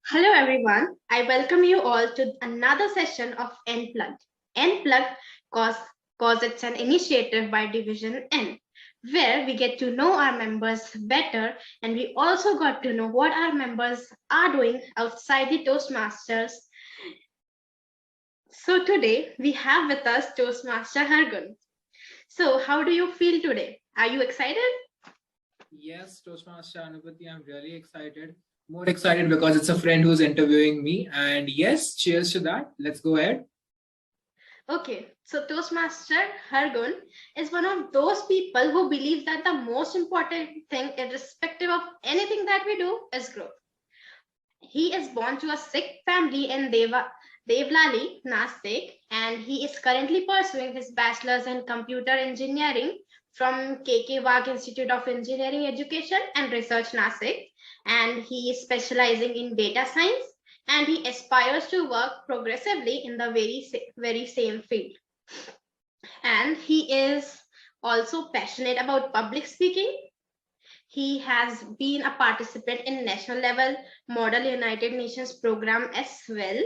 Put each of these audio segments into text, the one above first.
Hello everyone, I welcome you all to another session of Nplugged. Nplugged cause it's an initiative by Division N, where we get to know our members better and we also got to know what our members are doing outside the Toastmasters. So today we have with us Toastmaster Hargun. So how do you feel today? Are you excited? Yes, Toastmaster Anupati, I'm really excited. More excited because it's a friend who's interviewing me. And yes, cheers to that. Let's go ahead. Okay, so Toastmaster Hargun is one of those people who believes that the most important thing, irrespective of anything that we do, is growth. He is born to a Sikh family in Devlali, Nasik, and he is currently pursuing his bachelor's in computer engineering from KK Wag Institute of Engineering Education and Research, Nasik, and he is specializing in data science and he aspires to work progressively in the very same field. And he is also passionate about public speaking. He has been a participant in national level Model United Nations program as well.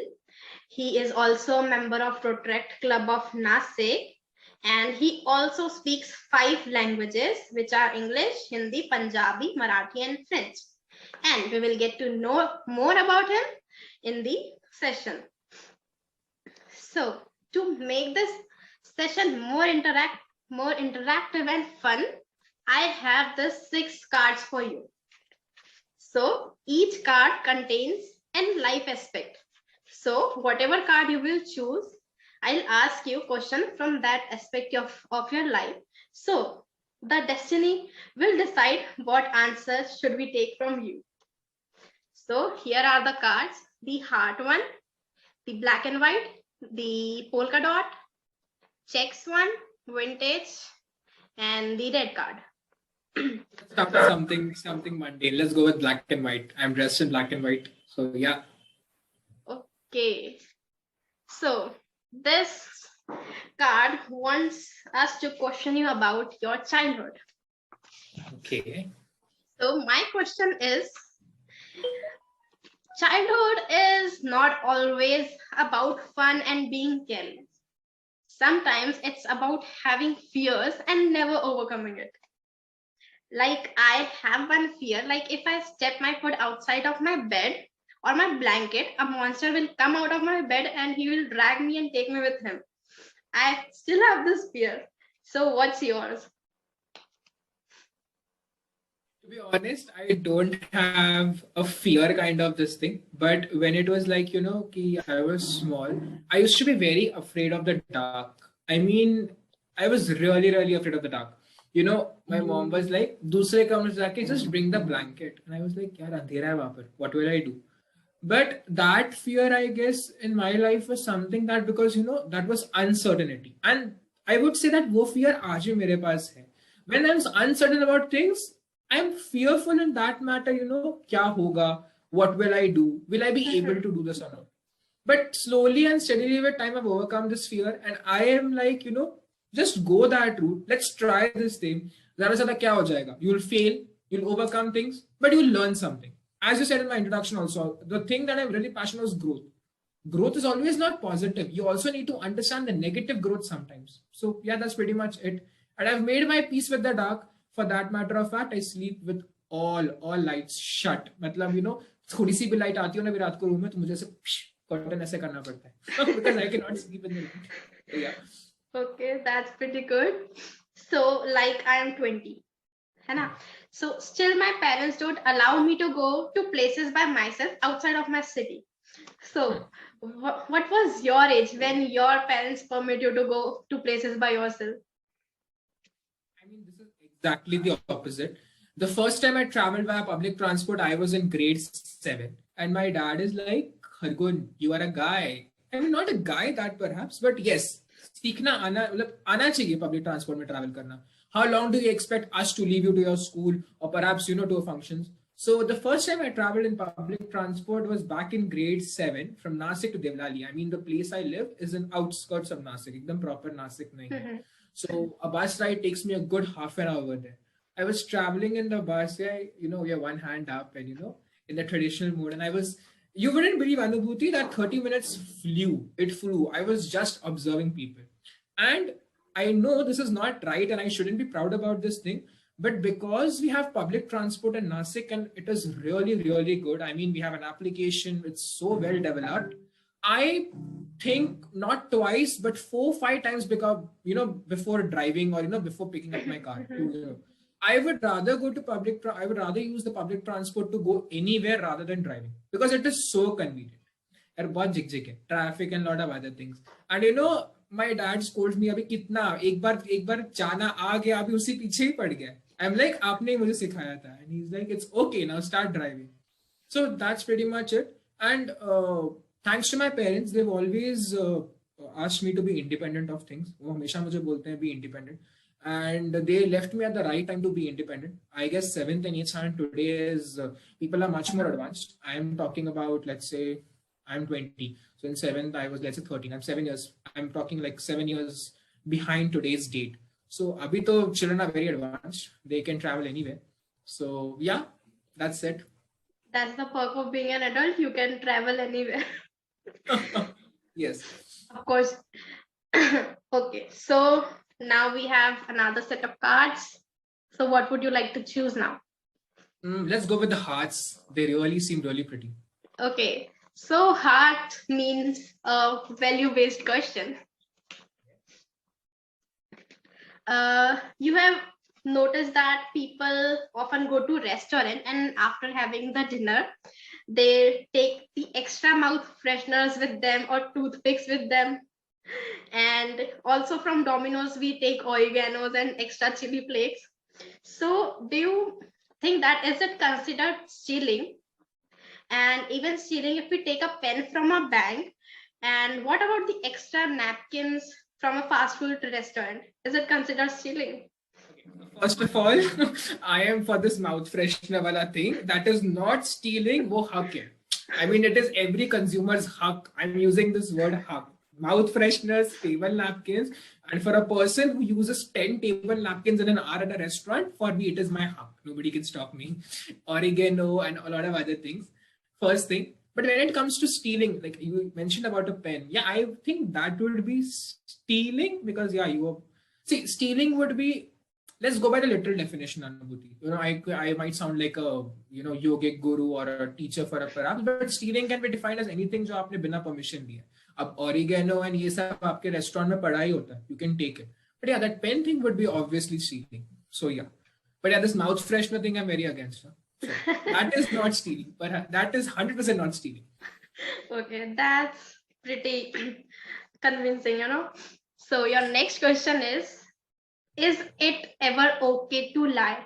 He is also a member of Rotaract Club of Nasik, and he also speaks 5 languages, which are English, Hindi, Punjabi, Marathi, and French. And we will get to know more about him in the session. So to make this session more interactive and fun, I have the 6 cards for you. So each card contains a life aspect. So whatever card you will choose, I'll ask you a question from that aspect of your life. So the destiny will decide what answers should we take from you. So here are the cards: the heart one, the black and white, the polka dot, checks one, vintage, and the red card. Start with something mundane. Let's go with black and white. I'm dressed in black and white. So yeah. Okay. So this card wants us to question you about your childhood. Okay. So my question is, childhood is not always about fun and being careless. Sometimes it's about having fears and never overcoming it. Like I have one fear, like if I step my foot outside of my bed or my blanket, a monster will come out of my bed and he will drag me and take me with him. I still have this fear. So what's yours? To be honest, I don't have a fear kind of this thing. But when it was like, I was small, I used to be very afraid of the dark. I mean, I was really, really afraid of the dark. My mom was like, दूसरे कमरे से जाके just bring the blanket. And I was like, यार अंधेरा है वहाँ पर. What will I do? But that fear, I guess, in my life was something that because, that was uncertainty. And I would say that वो fear आज भी मेरे पास है. When I'm uncertain about things, I'm fearful in that matter, kya hoga, what will I do? Will I be able to do this or not? But slowly and steadily with time, I've overcome this fear and I am like, just go that route. Let's try this thing. Zyada se zyada kya ho jayega? You'll fail, you'll overcome things, but you'll learn something. As you said in my introduction also, the thing that I'm really passionate is growth. Growth is always not positive. You also need to understand the negative growth sometimes. So yeah, that's pretty much it. And I've made my peace with the dark. For that matter of fact, I sleep with all lights shut. मतलब थोड़ी सी भी light आती हो ना भी रात को room में तो मुझे ऐसे कर्टन ऐसे करना पड़ता है because I cannot sleep in the night. So, yeah. Okay, that's pretty good. So like I am 20. है ना? So still my parents don't allow me to go to places by myself outside of my city. So what was your age when your parents permit you to go to places by yourself? I mean, this is exactly the opposite. The first time I traveled via public transport, I was in grade 7. And my dad is like, Hargun, you are a guy. I mean, not a guy that perhaps, but yes, सीखना आना चाहिए public transport में travel करना. How long do you expect us to leave you to your school or perhaps, to a functions? So the first time I traveled in public transport was back in grade 7 from Nasik to Devlali. I mean, the place I live is in outskirts of Nasik, एकदम proper Nasik नहीं है. So a bus ride takes me a good half an hour there. I was traveling in the bus, we have one hand up and, in the traditional mode. And I was, You wouldn't believe, Anubhuti, that 30 minutes flew. It flew. I was just observing people. And I know this is not right and I shouldn't be proud about this thing. But because we have public transport in Nasik and it is really, really good. I mean, we have an application, it's so well developed. I think not twice, but 4, 5 times because, before driving or, before picking up my car. I would rather go to I would rather use the public transport to go anywhere rather than driving because it is so convenient. यार बहुत झिकझिक है, traffic and lot of other things. And my dad scolds me, अभी कितना एक बार जाना आ गया, अभी उसी पीछे ही पड़ गया. I'm like, आपने ही मुझे सिखाया था. And he's like, it's okay, now start driving. So that's pretty much it. And thanks to my parents, they've always asked me to be independent of things. वो हमेशा मुझे बोलते हैं be independent. And they left me at the right time to be independent. I guess 7th and 8th standard today is people are much more advanced. I am talking about, let's say, I'm 20. So in 7th, I was, let's say, 13. I'm 7 years. I'm talking like 7 years behind today's date. So abhi to children are very advanced. They can travel anywhere. So yeah, that's it. That's the perk of being an adult. You can travel anywhere. Yes. Of course. Okay, so now we have another set of cards. So what would you like to choose now? Let's go with the hearts. They really seem really pretty. Okay, so heart means a value-based question. You have noticed that people often go to restaurant and after having the dinner, they take the extra mouth fresheners with them or toothpicks with them. And also from Domino's, we take oreganos and extra chili flakes. So do you think that is it considered stealing? And even stealing if we take a pen from a bank? And what about the extra napkins from a fast food restaurant? Is it considered stealing? First of all, I am for this mouth freshener wala thing. That is not stealing, wo hak hai. I mean, it is every consumer's hak. I'm using this word hak. Mouth fresheners, table napkins, and for a person who uses 10 table napkins in an hour at a restaurant, for me, it is my hak. Nobody can stop me. Oregano and a lot of other things. First thing. But when it comes to stealing, like you mentioned about a pen, yeah, I think that would be stealing because, yeah, stealing would be, let's go by the literal definition, Anubhuti. I might sound like a, yogic guru or a teacher for a perhaps, but stealing can be defined as anything जो आपने बिना permission दिए. अब oregano and ये सब आपके restaurant में पड़ा ही होता है. You can take it. But yeah, that pen thing would be obviously stealing. So yeah. But yeah, this mouth freshener thing I'm very against. So that is not stealing, but that is 100% not stealing. Okay, that's pretty convincing, So your next question is it ever okay to lie?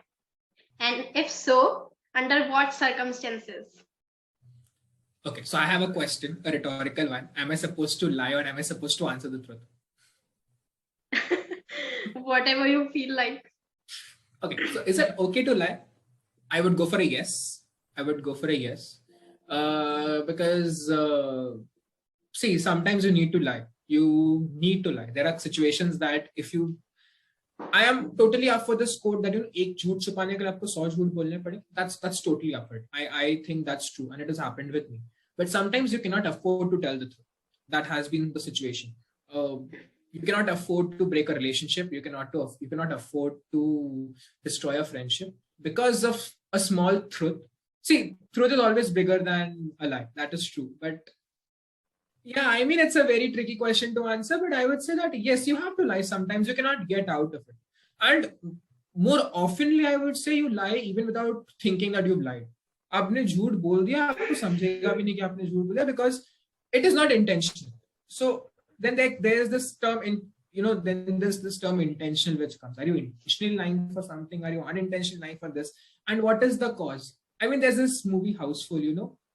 And if so, under what circumstances? Okay, so I have a question, a rhetorical one. Am I supposed to lie or am I supposed to answer the truth? Whatever you feel like. Okay, so is it okay to lie? I would go for a yes. Because see, sometimes you need to lie. There are situations that if you, I am totally up for this quote that एक झूठ छुपाने के लिए आपको 100 झूठ बोलने पड़े. That's totally up for it. I think that's true and it has happened with me. But sometimes you cannot afford to tell the truth. That has been the situation. You cannot afford to break a relationship. You cannot afford to destroy a friendship because of a small truth. See, truth is always bigger than a lie. That is true. But yeah, I mean, it's a very tricky question to answer, but I would say that yes, you have to lie. Sometimes you cannot get out of it. And more oftenly, I would say you lie even without thinking that you've lied. आपने झूठ बोल दिया, आपको समझेगा भी नहीं कि आपने झूठ बोला because it is not intentional. So then there is this term then there's this term intentional which comes. Are you intentionally lying for something? Are you unintentionally lying for this? And what is the cause? I mean, there's this movie Houseful,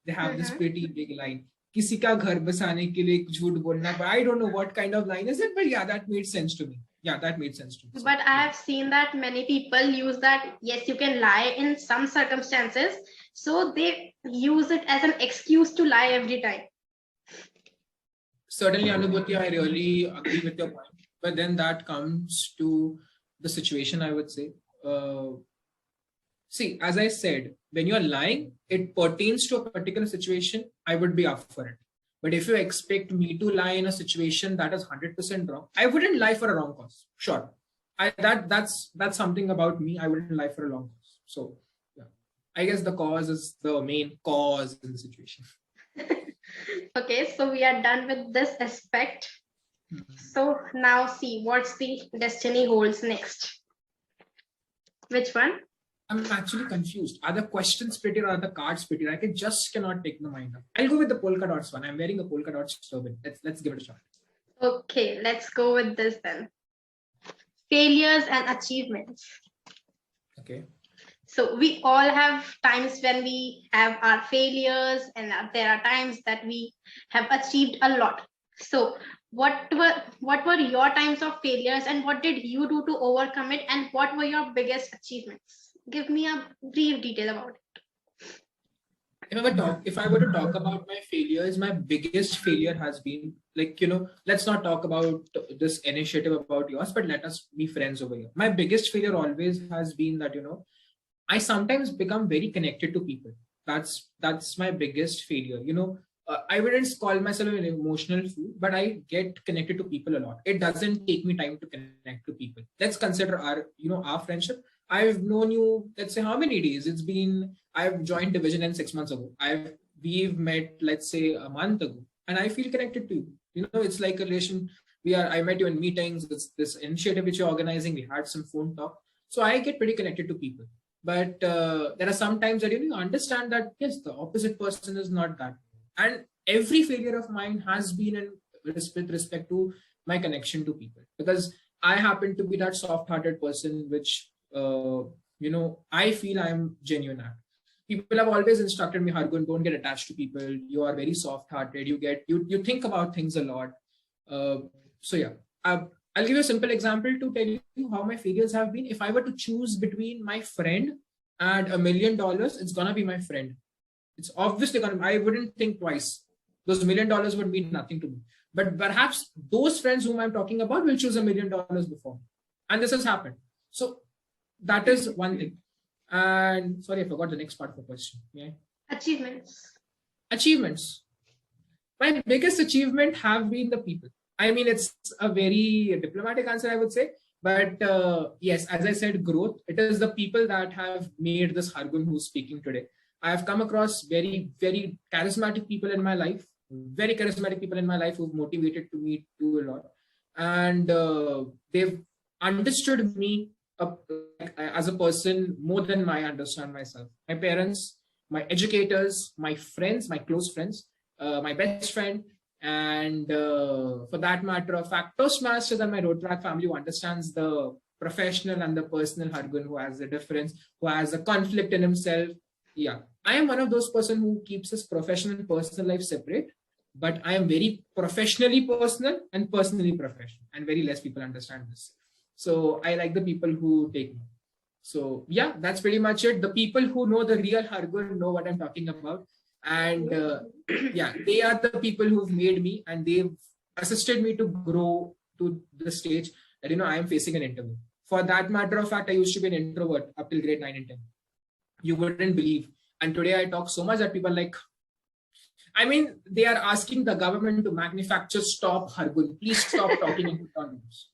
they have this pretty big line. किसी का घर बसाने के लिए झूठ बोलना. But I don't know what kind of line is it, but yeah, that made sense to me. Yeah, that made sense to me. But I have seen that many people use that, yes, you can lie in some circumstances. So they use it as an excuse to lie every time. Certainly, Anubhuti, I really agree with your point. But then that comes to the situation, I would say. See, as I said, when you're lying, it pertains to a particular situation, I would be up for it. But if you expect me to lie in a situation that is 100% wrong, I wouldn't lie for a wrong cause. Sure. That's something about me. I wouldn't lie for a wrong cause. So yeah. I guess the cause is the main cause in the situation. Okay, so we are done with this aspect. So now see what's the destiny holds next. Which one? I'm actually confused. Are the questions prettier or are the cards prettier? I cannot take the mind up. I'll go with the polka dots one. I'm wearing a polka dots turban. Let's give it a shot. Okay, let's go with this then. Failures and achievements. Okay. So we all have times when we have our failures, and there are times that we have achieved a lot. So what were your times of failures, and what did you do to overcome it, and what were your biggest achievements? Give me a brief detail about it. If I were to talk about my failures, my biggest failure has been like, let's not talk about this initiative about yours, but let us be friends over here. My biggest failure always has been that, I sometimes become very connected to people. That's my biggest failure. I wouldn't call myself an emotional fool, but I get connected to people a lot. It doesn't take me time to connect to people. Let's consider our friendship. I've known you, let's say how many days? I've joined Division N 6 months ago. We've met, let's say, a month ago, and I feel connected to you. It's like a relation. I met you in meetings. It's this initiative which you're organizing. We had some phone talk. So I get pretty connected to people. But there are some times that you understand that, yes, the opposite person is not that. And every failure of mine has been with respect to my connection to people. Because I happen to be that soft-hearted person, which, I feel I'm genuine at. People have always instructed me, Hargun, don't get attached to people. You are very soft-hearted. You think about things a lot. So yeah, I'll give you a simple example to tell you how my failures have been. If I were to choose between my friend and $1 million, it's gonna be my friend. It's obviously I wouldn't think twice. Those $1 million would mean nothing to me. But perhaps those friends whom I'm talking about will choose $1 million before. And this has happened. So that is one thing. And sorry, I forgot the next part of the question. Yeah. Achievements. My biggest achievement have been the people. I mean, it's a very diplomatic answer, I would say. But yes, as I said, growth. It is the people that have made this Hargun who's speaking today. I have come across very, very charismatic people in my life. Very charismatic people in my life who've motivated to me to do a lot. And they've understood me as a person more than I understand myself. My parents, my educators, my friends, my close friends, my best friend, and for that matter of fact, Toastmasters and my Rotaract family who understands the professional and the personal Hargun, who has a difference, who has a conflict in himself. Yeah, I am one of those person who keeps his professional and personal life separate, but I am very professionally personal and personally professional, and very less people understand this. So I like the people who take me. So yeah, that's pretty much it. The people who know the real Hargun know what I'm talking about. And yeah, they are the people who've made me, and they've assisted me to grow to the stage that, I am facing an interview. For that matter of fact, I used to be an introvert up till grade 9 and 10. You wouldn't believe. And today I talk so much that people are like, they are asking the government to manufacture stop Hargun. Please stop talking into condoms.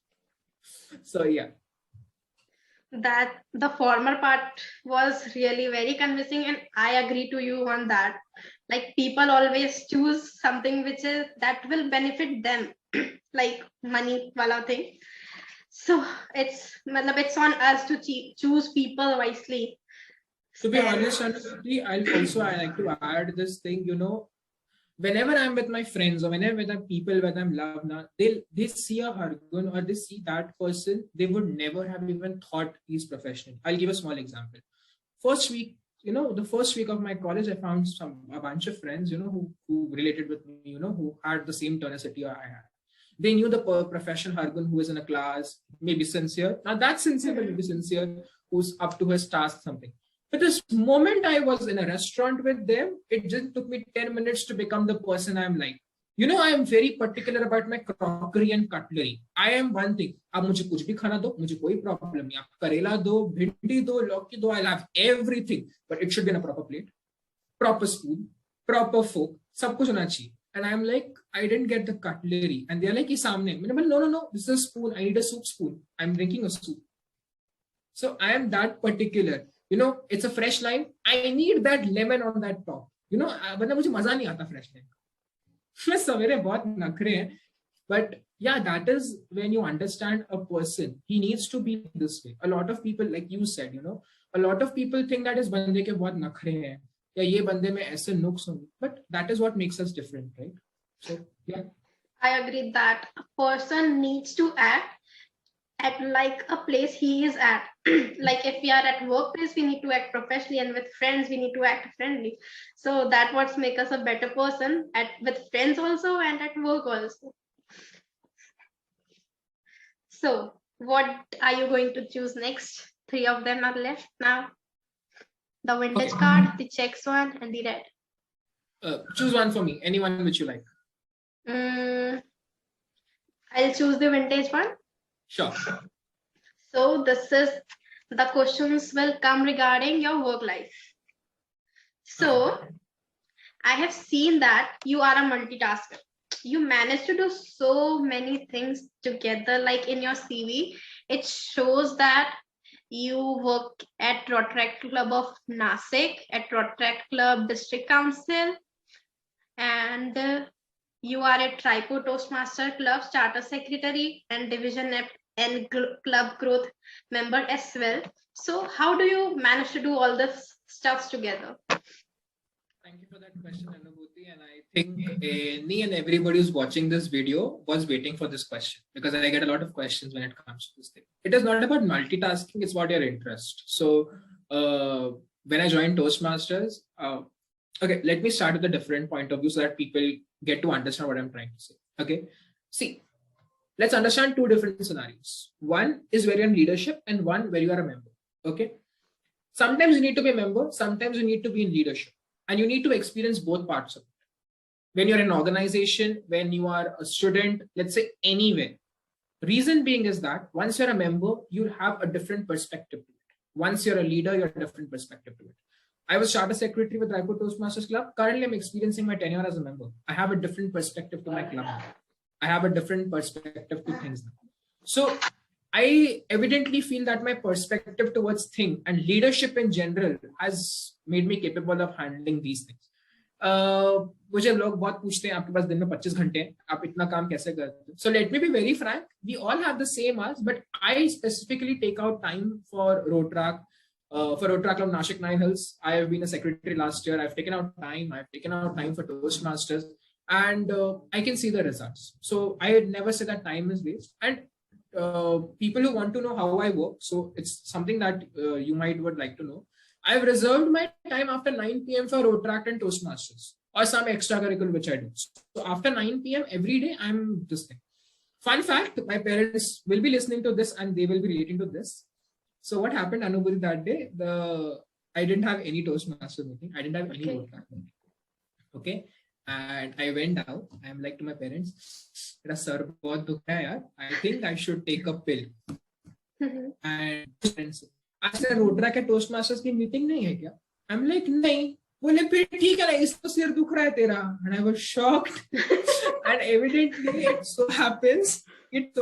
So yeah. That the former part was really very convincing, and I agree to you on that. Like, people always choose something that will benefit them, like money wala thing. So it's on us to choose people wisely. To be honest, I like to add this thing, whenever I'm with my friends or whenever with the people that I'm loved now, they see a Hargun or they see that person, they would never have even thought he's professional. I'll give a small example. The first week of my college, I found a bunch of friends, who related with me, who had the same tenacity I had. They knew the professional Hargun who is in a class, maybe sincere. Now that's sincere, but maybe sincere, who's up to his task, something. But this moment I was in a restaurant with them, it just took me 10 minutes to become the person I'm like. I am very particular about my crockery and cutlery. I am one thing. आप मुझे कुछ भी खाना दो, मुझे कोई problem नहीं. आप करेला दो, भिंडी दो, लौकी दो, I'll have everything, but it should be in a proper plate, proper spoon, proper fork, सब कुछ होना चाहिए. And I'm like, I didn't get the cutlery, and they're like, ये सामने. मैंने बोला, no, this is a spoon. I need a soup spoon. I'm drinking a soup. So I am that particular. It's a fresh lime. I need that lemon on that top. वरना मुझे मजा नहीं आता fresh lime. सवेरे बहुत नखरे हैं, but yeah, that is when you understand a person. He needs to be this way. A lot of people, like you said, a lot of people think that इस बंदे के बहुत नखरे हैं या ये बंदे में ऐसे नुक्स होंगे, but that is what makes us different, right? So yeah, I agree that a person needs to act at like a place he is at. Like if we are at workplace, we need to act professionally, and with friends we need to act friendly. So that what makes us a better person with friends also and at work also. So what are you going to choose next? 3 of them are left now. The vintage card, the checks one, and the red. Choose one for me, anyone which you like. I'll choose the vintage one. Sure. So the questions will come regarding your work life. So I have seen that you are a multitasker. You manage to do so many things together. Like in your CV, it shows that you work at Rotaract Club of Nasik, at Rotaract Club District Council, and you are at Raipur Toastmasters Club Charter Secretary and Division and Club Growth member as well. So how do you manage to do all this stuff together? Thank you for that question, Anubhuti. And I think me and everybody who's watching this video was waiting for this question, because I get a lot of questions when it comes to this thing. It is not about multitasking, it's about your interest. So when I joined Toastmasters, okay, let me start with a different point of view so that people get to understand what I'm trying to say. Okay, see, let's understand two different scenarios. One is where you're in leadership and one where you are a member. Okay, sometimes you need to be a member, sometimes you need to be in leadership, and you need to experience both parts of it. When you're in an organization, when you are a student, let's say anywhere. Reason being is that once you're a member, you have a different perspective to it. Once you're a leader, you have a different perspective to it. I was charter secretary with Raipur Toastmasters Club. Currently, I'm experiencing my tenure as a member. I have a different perspective to my club now. I have a different perspective to things now. So I evidently feel that my perspective towards things and leadership in general has made me capable of handling these things. मुझे लोग बहुत पूछते हैं आपके पास दिन में 25 घंटे हैं, आप इतना काम कैसे करते हैं? So let me be very frank, we all have the same hours, but I specifically take out time for Rotaract. For Rotaract Club Nashik 9 Hills, I have been a secretary last year. I've taken out time. I've taken out time for Toastmasters, and I can see the results. So I would never say that time is waste. And people who want to know how I work, so it's something that you would like to know. I've reserved my time after 9 p.m. for Rotaract and Toastmasters or some extracurricular which I do. So after 9 p.m. every day, I'm this thing. Fun fact, my parents will be listening to this and they will be relating to this. So what happened, Anubhuti, that day? I didn't have any Toastmaster meeting. I didn't have any Rotaract meeting. Okay. And I went out. I'm like to my parents, I think I should take a pill. And friends, I said, Rotaract at Toastmasters की meeting नहीं है क्या? I'm like, नहीं. बोले फिर ठीक है ना, इसको सिर दुख रहा है तेरा. And I was shocked. And evidently it so happens, it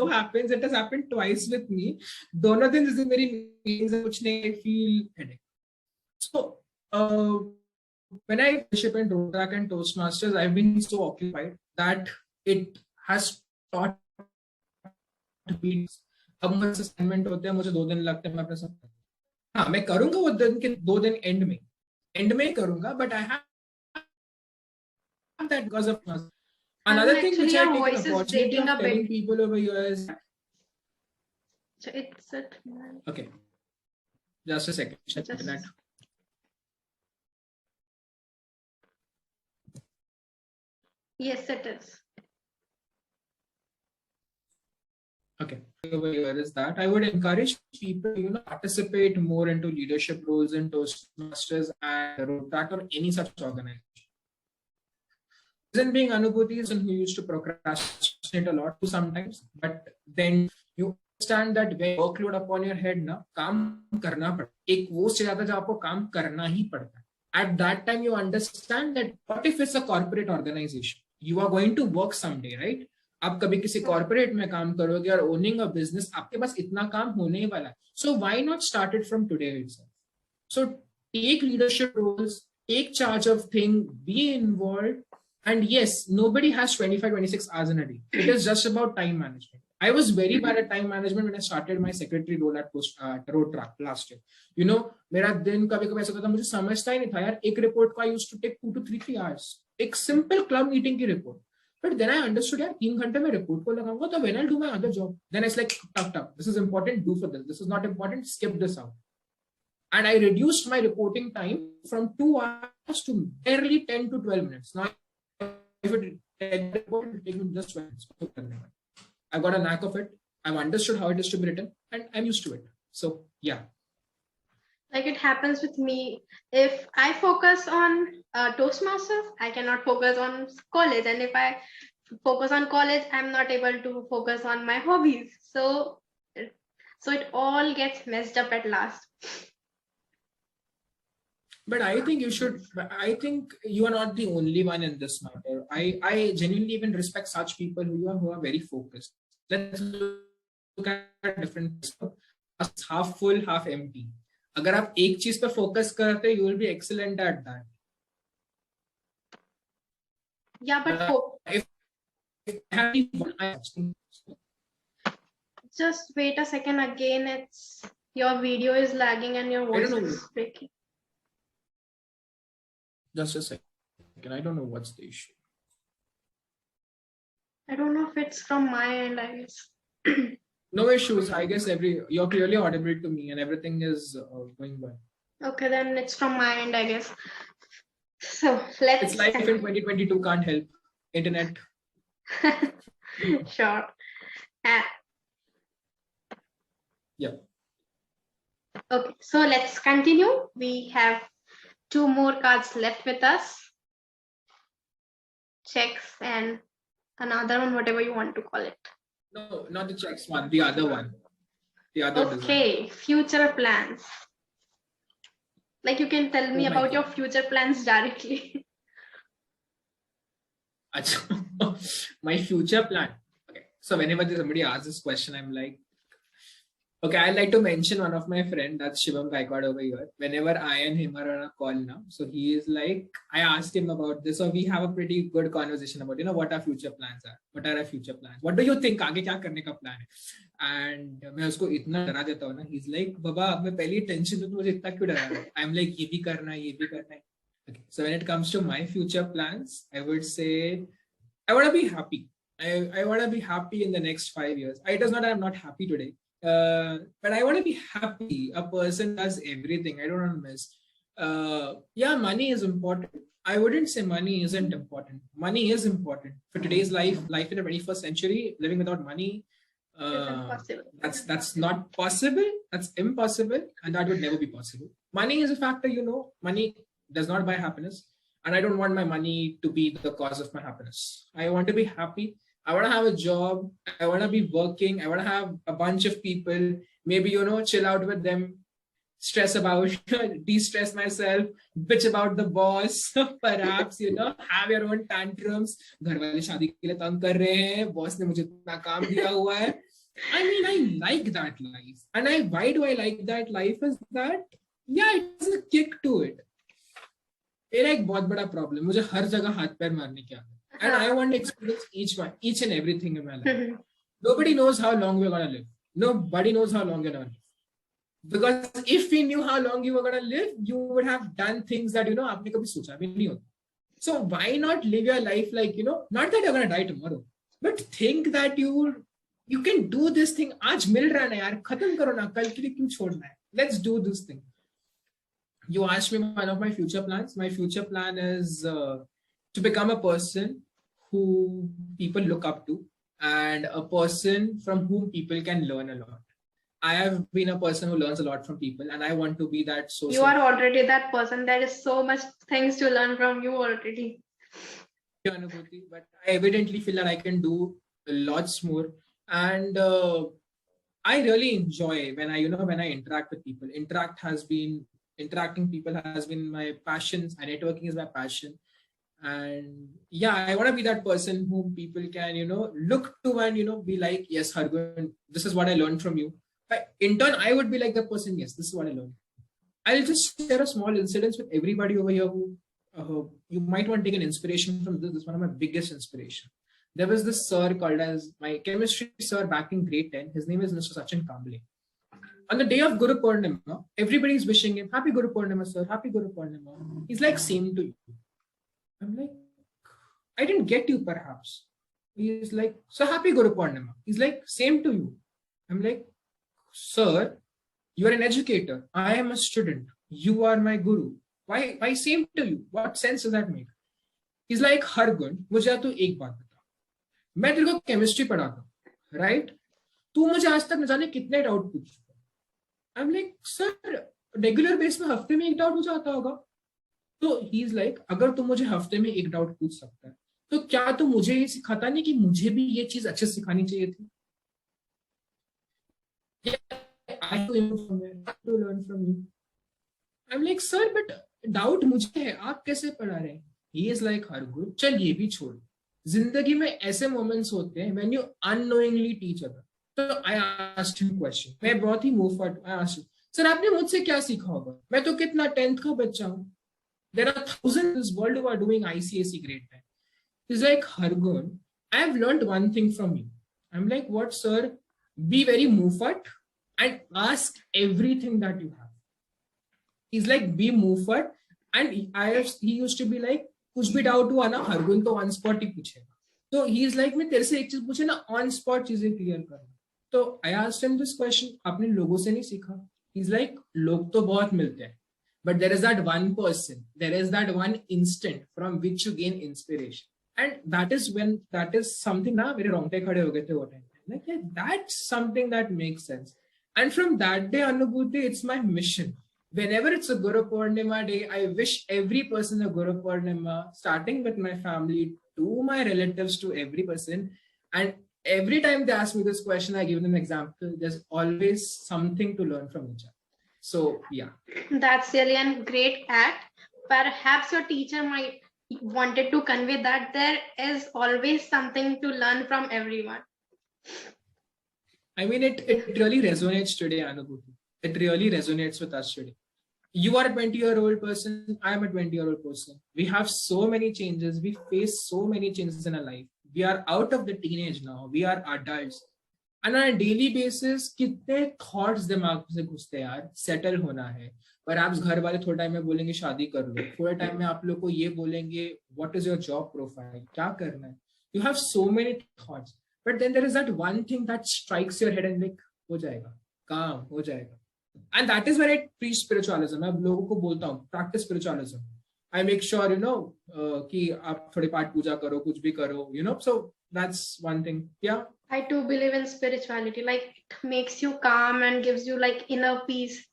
has happened twice with me. दोनों दिन जैसे मेरी meetings है, कुछ नहीं, I feel headache. So when I leadership in Rotaract and Toastmasters, I've been so occupied that it has taught me. अब मुझे assignment होते हैं, मुझे 2 दिन लगते हैं, मैं अपने साथ हाँ मैं करूंगा वो दिन के 2 दिन एंड में करूंगा, but I have that because of another thing which I take an opportunity of telling people over here is so it's it. Okay, just a second. Check that. Yes, it is. Okay, over here is that I would encourage people to participate more into leadership roles in Toastmasters and Rotaract or any such organization. Reason being, Anubhuti is someone who used to procrastinate a lot sometimes, but then you understand that when workload upon your head ना काम करना पड़ता है, एक वो से ज्यादा जो आपको काम करना ही पड़ता है. At that time you understand that what if it's a corporate organization, you are going to work someday, right? आप कभी किसी कॉर्पोरेट में काम करोगे और ओनिंग अ बिजनेस, आपके पास इतना काम होने ही वाला है. So why not start it from today itself? So take leadership roles, take charge of things, be involved. And yes, nobody has 25, 26 hours in a day. It is just about time management. I was very bad at time management when I started my secretary role at Rotaract last year. You know, मेरा दिन कभी-कभी ऐसा होता था, मुझे समझता ही नहीं था यार, एक रिपोर्ट का I used to take 2 to 3 hours. एक simple club meeting की report. But then I understood यार 3 घंटे में रिपोर्ट को लगाऊंगा तो when I'll do my other job. Then it's like tough. This is important, do for this. This is not important, skip this out. And I reduced my reporting time from 2 hours to barely 10 to 12 minutes. Now, if it will take me just 12 minutes. I've got a knack of it. I've understood how it is to be written, and I'm used to it. So, yeah. Like it happens with me. If I focus on Toastmasters, I cannot focus on college. And if I focus on college, I'm not able to focus on my hobbies. So it all gets messed up at last. But I think you are not the only one in this matter. I genuinely even respect such people who are very focused. Let's look at different half full, half empty. अगर आप एक चीज पे focus करते, you will be excellent at that. Yeah, but just wait a second again. It's your video is lagging and your voice is breaking. Just a second. I don't know what's the issue. I don't know if it's from my end, I guess. No issues. I guess you're clearly audible to me and everything is going well. Okay, then it's from my end, I guess. So let's. It's life in 2022, can't help. Internet. Sure. Yeah. Okay, so let's continue. We have 2 more cards left with us. Checks and another one, whatever you want to call it. No, not the checks one, the other one. The other okay, design. Future plans. Like you can tell me about your future plans directly. My future plan. Okay. So whenever somebody asks this question, I'm like, okay, I'd like to mention one of my friend, that's Shivam Gaikwad over here. Whenever I and him are on a call now, so he is like, I asked him about this, so we have a pretty good conversation about, what our future plans are. What are our future plans? What do you think? आगे क्या करने का plan है? And मैं उसको इतना डरा देता हूँ ना. He's like, बाबा, मैं पहली tension में मुझे इतना क्यों डरा रहा है? I'm like, ये भी करना है, ये भी करना है. Okay. So when it comes to my future plans, I would say, I want to be happy. I want to be happy in the next 5 years. It is not that I'm not happy today. But I want to be happy. A person does everything. I don't want to miss. Yeah, money is important. I wouldn't say money isn't important. Money is important for today's life in the 21st century. Living without money, that's not possible. That's impossible, and that would never be possible. Money is a factor. Money does not buy happiness, and I don't want my money to be the cause of my happiness. I want to be happy. I want to have a job. I want to be working. I want to have a bunch of people. Maybe, chill out with them, stress about, de-stress myself, bitch about the boss, perhaps, have your own tantrums. घर वाले शादी के लिए तंग कर रहे हैं. Boss ने मुझे इतना काम दिया हुआ है. I mean, I like that life. And why do I like that life is that, yeah, it has a kick to it. मेरा एक बहुत बड़ा problem. मुझे हर जगह हाथ पैर मारने की आदत. And I want to experience each and everything in my life. Nobody knows how long we're going to live. Nobody knows how long you're going to live. Because if we knew how long you were going to live, you would have done things that, aapne kabhi socha bhi nahi hota. So why not live your life like, not that you're going to die tomorrow, but think that you can do this thing. Aaj mil raha na yaar, khatam karo na, kal ke liye kyun chhodna hai? Let's do this thing. You asked me one of my future plans. My future plan is to become a person who people look up to and a person from whom people can learn a lot. I have been a person who learns a lot from people and I want to be that. You are already that person. There is so much things to learn from you already. Anubhuti, but I evidently feel that I can do lots more. And I really enjoy when I interact with people. Interacting people has been my passion, and networking is my passion. And yeah, I want to be that person whom people can, look to and, be like, yes, Hargun, this is what I learned from you. But in turn, I would be like the person, yes, this is what I learned. I'll just share a small incident with everybody over here who you might want to take an inspiration from this. This is one of my biggest inspiration. There was this sir called as my chemistry sir back in grade 10. His name is Mr. Sachin Kamble. On the day of Guru Purnima, everybody is wishing him, Happy Guru Purnima, sir, Happy Guru Purnima. He's like, same to you. I'm like, I didn't get you perhaps. He's like, so happy Guru Purnima. He's like, same to you. I'm like, sir, you are an educator. I am a student. You are my guru. Why same to you? What sense does that make? He's like, Hargun, मुझे तू एक बात बता. मैं तेरे को chemistry पढ़ाता हूँ, right? तू मुझे आज तक न जाने कितने डाउट पूछ चुका. I'm like, sir, regular base में हफ्ते में एक डाउट हो जाता होगा. तो ही इज लाइक, अगर तू मुझे हफ्ते में एक डाउट पूछ सकता है तो क्या तू मुझे ये सिखाता नहीं कि मुझे भी ये चीज अच्छे से सिखानी चाहिए थी. I to learn from you. I'm like, sir, but doubt मुझे है, आप कैसे पढ़ा रहे हैं. He is like, Hargun, चल ये भी छोड़. जिंदगी में ऐसे मोमेंट्स होते हैं when you unknowingly teach other. तो I asked him question. मैं बहुत ही move for. I asked him, sir आपने मुझसे क्या सीखा होगा. मैं तो कितना 10th का बच्चा हूँ. There are thousands in this world who are doing ICSE grade 10. He's like, Hargun, I have learned one thing from you. I'm like, what, sir? Be very Mufat and ask everything that you have. He's like, be Mufat. And he used to be like, कुछ भी doubt हुआ ना हरगुन तो on spot ही पूछेगा. तो he is like, मैं तेरे से एक चीज पूछे ना, ऑन स्पॉट चीजें क्लियर करना. तो I asked him this question, आपने लोगों से नहीं सीखा. ही इज लाइक, लोग तो बहुत मिलते हैं, but there is that one person, there is that one instant from which you gain inspiration. And that is something na mere rongte khade ho gaye the wo time. Like, yeah, that's something that makes sense. And from that day, Anubhuti, it's my mission. Whenever it's a Guru Purnima day, I wish every person a Guru Purnima, starting with my family, to my relatives, to every person. And every time they ask me this question, I give them an example. There's always something to learn from each other. So, yeah. That's really a great act. Perhaps your teacher might wanted to convey that there is always something to learn from everyone. I mean, it really resonates today, Anubhuti. It really resonates with us today. You are a 20-year-old person. I am a 20-year-old person. We have so many changes. We face so many changes in our life. We are out of the teenage now. We are adults. And on a daily basis, कितने thoughts दिमाग से घुसते हैं यार. Settle होना है. पर आप घर वाले थोड़े टाइम में बोलेंगे शादी कर लो. थोड़े टाइम में आप लोग को ये बोलेंगे what is your job profile, क्या करना है. You have so many thoughts. But then there is that one thing that strikes your head and like, हो जाएगा, काम हो जाएगा. And that is when I preach spiritualism. मैं लोगों को बोलता हूँ practice spiritualism. I make sure कि आप थोड़ी पाठ पूजा करो, कुछ भी करो, so that's one thing. Yeah. I too believe in spirituality. Like, it makes you calm and gives you like inner peace.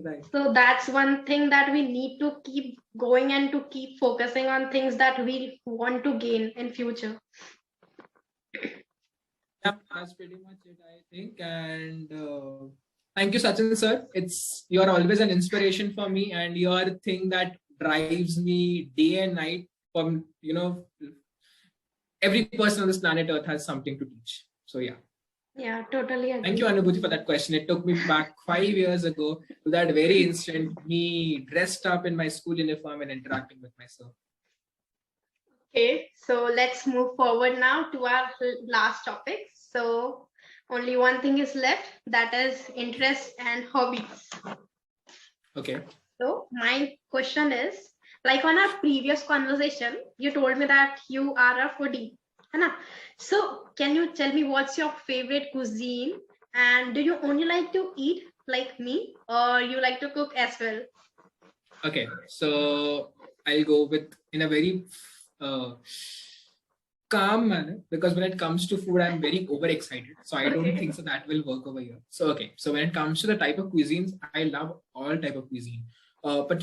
Right. So that's one thing that we need to keep going and to keep focusing on things that we want to gain in future. Yeah, that's pretty much it, I think. And thank you, Sachin sir. You are always an inspiration for me, and your thing that drives me day and night. From every person on this planet Earth has something to teach. So yeah. Yeah, totally agree. Thank you, Anubhuti, for that question. It took me back 5 years ago to that very instant, me dressed up in my school uniform and interacting with myself. Okay, so let's move forward now to our last topic. So only one thing is left, that is interests and hobbies. Okay. So my question is, like on our previous conversation, you told me that you are a foodie. So can you tell me what's your favorite cuisine, and do you only like to eat like me, or you like to cook as well? Okay, so I'll go with in a very calm manner, because when it comes to food, I'm very overexcited. So I don't think so that will work over here. So okay, so when it comes to the type of cuisines, I love all type of cuisine. But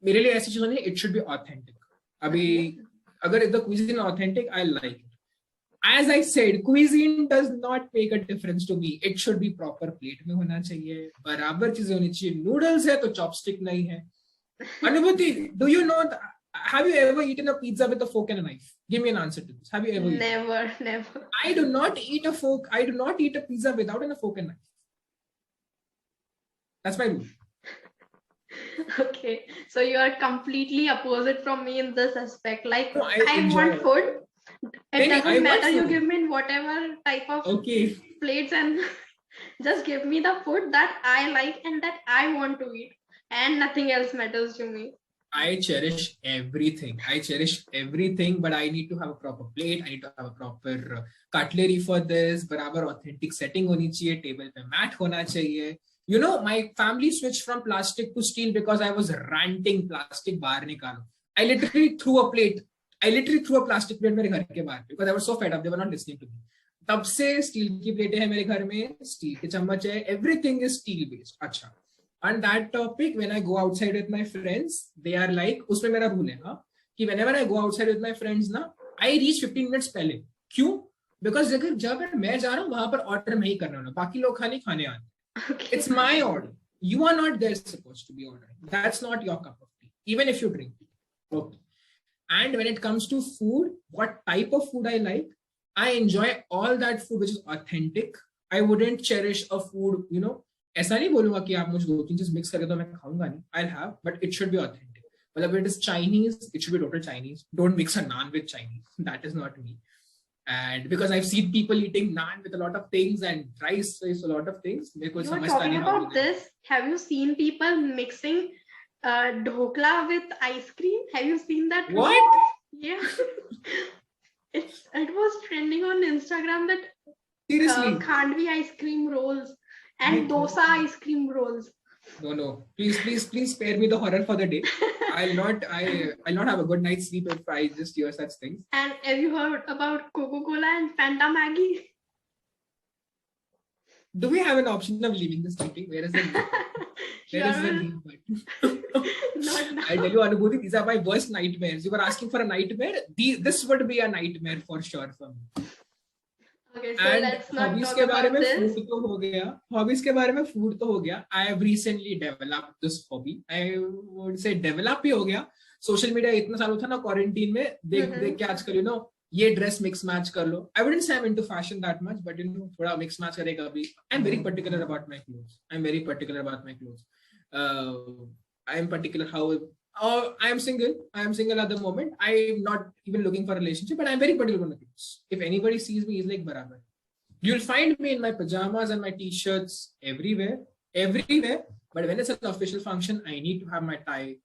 मेरे लिए ऐसी चीज़ नहीं, it should be authentic. अभी अगर if the cuisine is authentic, I like it. As I said, cuisine does not make a difference to me. It should be proper plate में होना चाहिए, बराबर चीजें होनी चाहिए. Noodles है तो chopstick नहीं है. Anubhuti, do you know? Have you ever eaten a pizza with a fork and a knife? Give me an answer to this. Have you ever? Never. I do not eat a fork. I do not eat a pizza without a fork and knife. That's my rule. Okay, so you are completely opposite from me in this aspect. Like, No, I want food. It doesn't matter. You give me in whatever type of plates, and just give me the food that I like and that I want to eat, and nothing else matters to me. I cherish everything. But I need to have a proper plate. I need to have a proper cutlery for this. बराबर authentic setting होनी चाहिए. Table पे mat होना चाहिए. You know, my family switched from plastic to steel because I was ranting plastic बाहर निकालो. I literally threw a plastic plate मेरे घर के बाहर because I was so fed up. They were not listening to me. तब से steel की प्लेटें हैं मेरे घर में, steel के चम्मच है. Everything is steel based. अच्छा. On that topic, when I go outside with my friends, they are like, उसमें मेरा rule है हाँ, कि whenever I go outside with my friends ना, I reach 15 minutes पहले. क्यों? Because जब मैं जा रहा हूँ वहां पर order मैं ही करना होना. बाकी लोग खाने आते. Okay. It's my order. You are not there supposed to be ordering. That's not your cup of tea, even if you drink it. Okay. And when it comes to food, what type of food I like, I enjoy all that food which is authentic. I wouldn't cherish a food, you know, ऐसा नहीं बोलूंगा कि आप मुझे 2-3 चीज mix करके तो मैं खाऊंगा नहीं. I'll have, but it should be authentic. Well, if it is Chinese, it should be total Chinese. Don't mix a naan with Chinese. That is not me. And because I've seen people eating naan with a lot of things and rice with a lot of things. You were talking about this. Have you seen people mixing dhokla with ice cream? Have you seen that? What? Yeah. It was trending on Instagram that seriously khandvi ice cream rolls and dosa ice cream rolls. No. Please spare me the horror for the day. I'll not have a good night's sleep if I just hear such things. And have you heard about Coca-Cola and Fanta Maggie? Do we have an option of leaving this meeting? Where is the leave button? I'll tell you, Anubhuti, these are my worst nightmares. You were asking for a nightmare. This would be a nightmare for sure for me. Okay, so let's not talk about this. Hobbies के बारे में food तो हो गया. I have recently developed this hobby. I would say develop ही हो गया. Social media इतना सालों था ना quarantine में देख के आजकल you know ये dress mix match कर लो. I wouldn't say I'm into fashion that much, but you know थोड़ा mix match करेगा भी. I'm very particular about my clothes. I'm particular how. I am single at the moment. I'm not even looking for a relationship, but I'm very particular on the clothes. If anybody sees me, he's like barabar. You'll find me in my pajamas and my t-shirts everywhere. But when it's an official function, I need to have my tie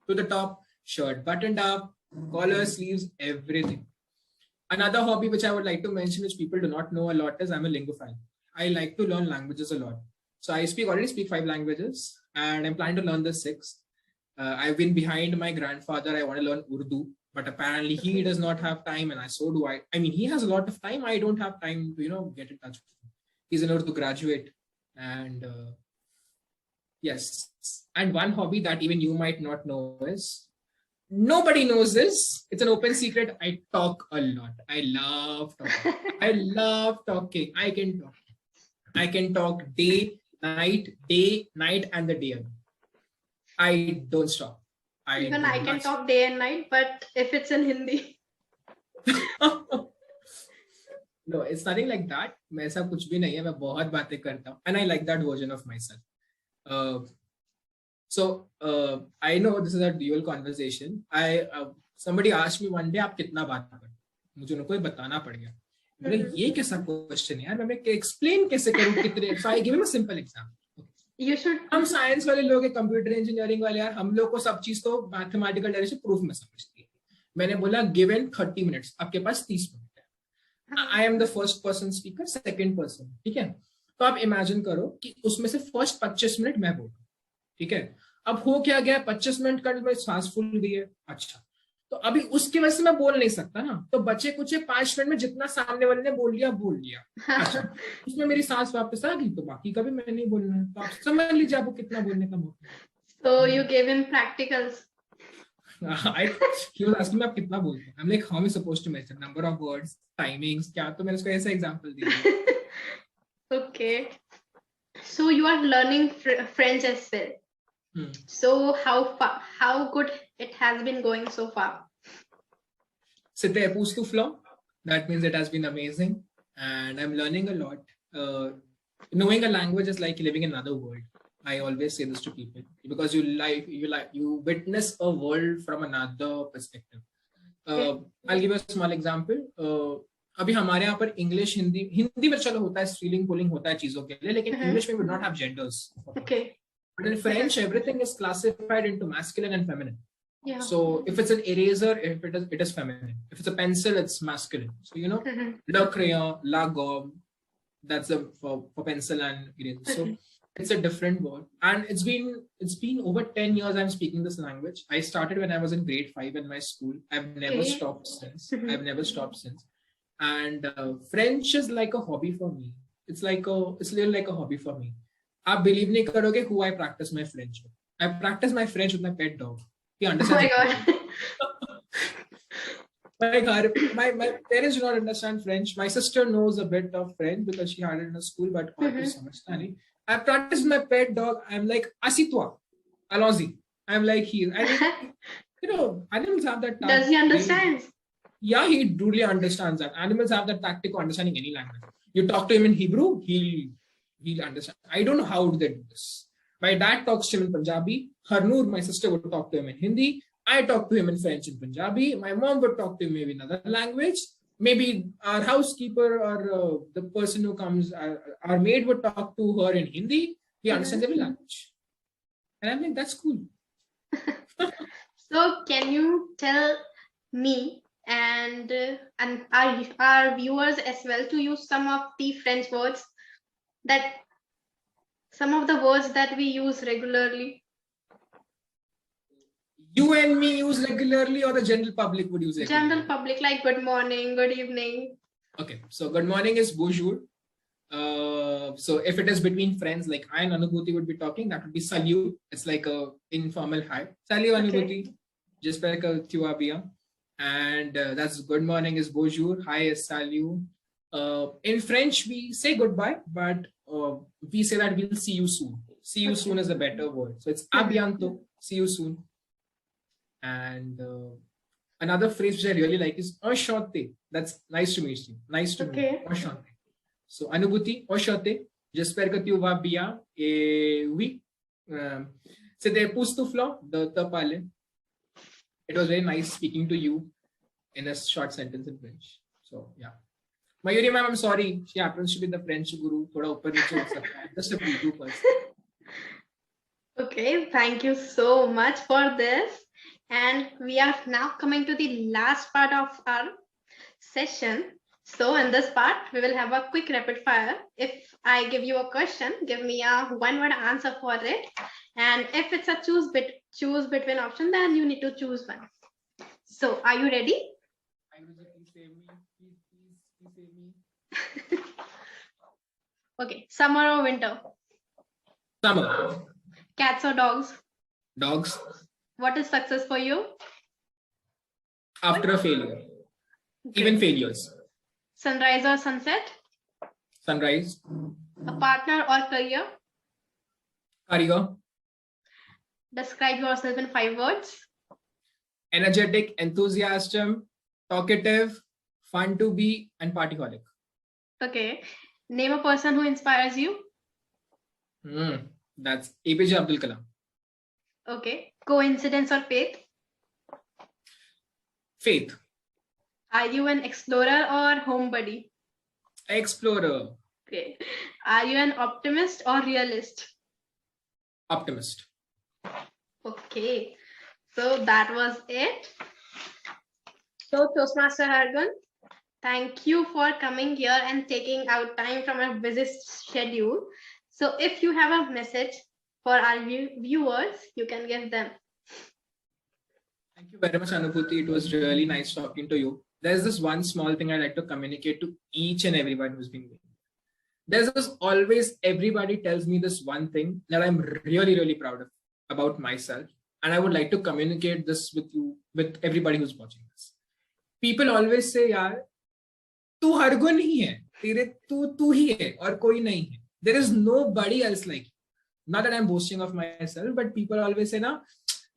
to the top, shirt buttoned up, collar, sleeves, everything. Another hobby which I would like to mention, which people do not know a lot, is I'm a linguiphile. I like to learn languages a lot. So I already speak 5 languages, and I'm planning to learn the 6th. I've been behind my grandfather. I want to learn Urdu, but apparently he does not have time, and so do I. I mean, he has a lot of time. I don't have time to, you know, get in touch with him. He's an Urdu graduate, and yes. And one hobby that even you might not know is, nobody knows this. It's an open secret. I talk a lot. I love talking. I can talk day, night, and the day again. I don't stop. I can talk day and night, but if it's in Hindi. No, it's nothing like that. मैं ऐसा कुछ भी नहीं है. मैं बहुत बातें करता हूँ, and I like that version of myself. I know this is a dual conversation. Somebody asked me one day, आप कितना बात करते? मुझे उनको बताना पड़ गया. ये कैसा क्वेश्चन है यार? मैं explain कैसे करूँ कितने? So I give him a simple example. You should. हम साइंस वाले लोग हैं, कंप्यूटर इंजीनियरिंग वाले यार, हम लोग को सब चीज तो मैथमेटिकल डायरेक्शन प्रूफ में समझती है. मैंने बोला गिवन 30 मिनट्स, आपके पास 30 मिनट है. I am the first person speaker, second person, ठीक है. तो आप इमेजिन करो कि उसमें से फर्स्ट 25 मिनट मैं बोलूं, ठीक है. अब हो क्या गया, 25 मिनट का मेरी सांस फूल गई है. अच्छा, तो अभी उसकी वजह से मैं बोल नहीं सकता ना, तो बचे कुछ 5 मिनट में जितना सामने वाले ने बोल लिया. अच्छा, उसमें मेरी सांस वापस आ गई, तो बाकी का भी मैंने नहीं बोलना है. तो आप समझ लीजिए आपको कितना बोलने का मौका. So you gave him practicals. He was asking me आप कितना बोलते हैं? I'm like, how am I supposed to measure? Number of words, timings, क्या? तो मैंने उसको ऐसा example दिया. Okay. So you are learning French as well. So how good it has been going so far? C'était époustouflant. That means it has been amazing, and I'm learning a lot. Knowing a language is like living in another world. I always say this to people because you witness a world from another perspective. I'll give you a small example. अभी हमारे यहाँ पर English Hindi में चलो होता है stealing pulling होता है चीजों के लिए लेकिन इंग्लिश में we don't have genders. Okay. But in French everything is classified into masculine and feminine. Yeah. So if it's an eraser, it is feminine. If it's a pencil, it's masculine. So you know, le crayon, la gomme, that's for pencil and eraser. So it's a different word. And it's been over 10 years I'm speaking this language. I started when I was in grade 5 in my school. I've never stopped since. I've never stopped since. And French is like a hobby for me. It's little like a hobby for me. आप believe नहीं करोगे who I practice my French with. I practice my French with my pet dog. He understands. Oh my God. My parents do not understand French. My sister knows a bit of French because she had it in a school, but I practice my pet dog. I'm like, assis-toi, allons-y. I'm like, animals have that. Does he understand? Yeah, he truly understands that. Animals have that tactic of understanding any language. You talk to him in Hebrew, he'll understand. I don't know how they do this. My dad talks to him in Punjabi. Harnoor, my sister, would talk to him in Hindi. I talk to him in French and Punjabi. My mom would talk to him maybe in another language. Maybe our housekeeper or the person who comes, our maid would talk to her in Hindi. He understands every language. And I'm like, that's cool. So can you tell me and our viewers as well to use some of the French words some of the words that we use regularly? You and me use regularly or the general public would use regularly? General public, like good morning, good evening. Okay, so good morning is bonjour. So if it is between friends, like I and Anubhuti would be talking, that would be salut. It's like a informal hi. Salut Anubhuti. J'espère que tu vas bien. And that's good morning is bonjour. Hi is salut. In French, we say goodbye, but we say that we'll see you soon. See you soon is a better word. So it's à bientôt. See you soon. And another phrase which I really like is enchanté. That's nice to meet you. Nice to meet you. Enchanté. So Anubhuti, enchanté. J'espère que tu vas bien. Et oui. C'était époustouflant de te parler. It was very nice speaking to you in a short sentence in French. So yeah. Mayuri ma'am, I'm sorry. She happens to be the French guru. Thoda upar niche ho sakta hai. Just a preview person. Okay, thank you so much for this. And we are now coming to the last part of our session. So in this part, we will have a quick rapid fire. If I give you a question, give me a one-word answer for it. And if it's a choose between option, then you need to choose one. So are you ready? Please save me. Please save me. Okay, summer or winter? Summer. Cats or dogs? Dogs. What is success for you? After a failure. Okay. Even failures. Sunrise or sunset? Sunrise. A partner or career? Career. Describe yourself in 5 words. Energetic, enthusiastic, talkative, fun to be, and partyholic. Okay. Name a person who inspires you. That's APJ Abdul Kalam. Okay. Coincidence or faith? Faith. Are you an explorer or homebody? Explorer. Okay. Are you an optimist or realist? Optimist. Okay. So that was it. So Toastmaster Hargun, thank you for coming here and taking out time from a busy schedule. So if you have a message for our viewers, you can give them. Thank you very much, Anubhuti. It was really nice talking to you. There's this one small thing I'd like to communicate to each and everyone who's been with me. There's this always, everybody tells me this one thing that I'm really, really proud of about myself. and I would like to communicate this with you, with everybody who's watching this. People always say, "यार, तू हरगुन ही है, तेरे तू ही है और कोई नहीं है. There is nobody else like you." Not that I'm boasting of myself, but people always say, "ना,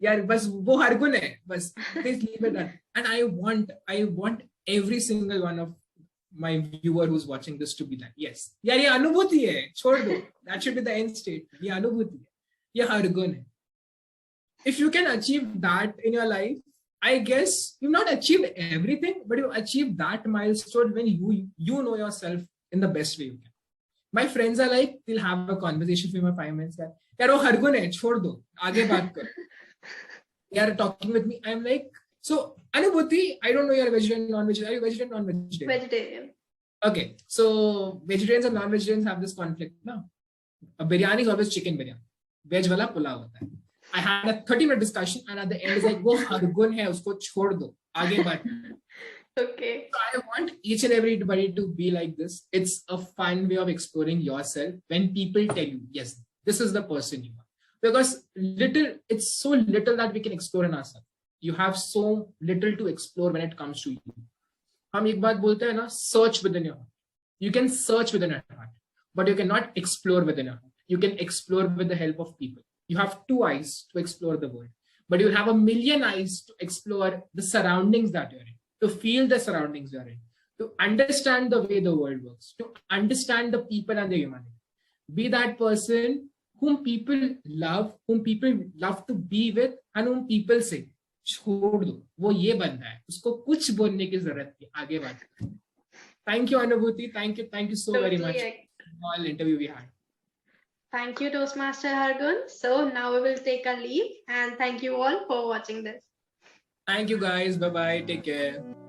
यार बस वो हरगुन है, बस." Please leave it at. And I want every single one of my viewer who's watching this to be that. Yes, यार ये अनुभूति है, छोड़ दो. That should be the end state. ये अनुभूति है, ये हरगुन है. If you can achieve that in your life, I guess you've not achieved everything, but you achieved that milestone when you know yourself in the best way you can. My friends are like, they'll have a conversation for my 5 minutes. यार वो हरगुन है, छोड़ दो, आगे बात करो. They are talking with me. I'm like, so Anubhuti, I don't know you're a vegetarian, non-vegetarian. Are you vegetarian, non-vegetarian? Vegetarian. Okay, so vegetarians and non-vegetarians have this conflict now. A biryani is always chicken biryani. Veg wala pulao hota hai. I had a 30-minute discussion, and at the end, it's like, wo hargun hai, usko chhod do. Aage baat. Okay. So I want each and everybody to be like this. It's a fun way of exploring yourself when people tell you, yes, this is the person you are. Because it's so little that we can explore in ourselves. You have so little to explore when it comes to you. हम एक बात बोलते हैं ना, search within your heart. You can search within your heart, but you cannot explore within your heart. You can explore with the help of people. You have 2 eyes to explore the world, but you have 1,000,000 eyes to explore the surroundings that you're in, to feel the surroundings you're in, to understand the way the world works, to understand the people and the humanity. Be that person whom people love to be with, and whom people say, छोड़ दो, वो ये बंदा है, उसको कुछ बोलने की जरूरत नहीं, आगे बात. Thank you, Anubhuti. Thank you so very much for all interview we had. Thank you, Toastmaster Hargun. So now we will take a leave, and thank you all for watching this. Thank you guys. Bye-bye. Take care.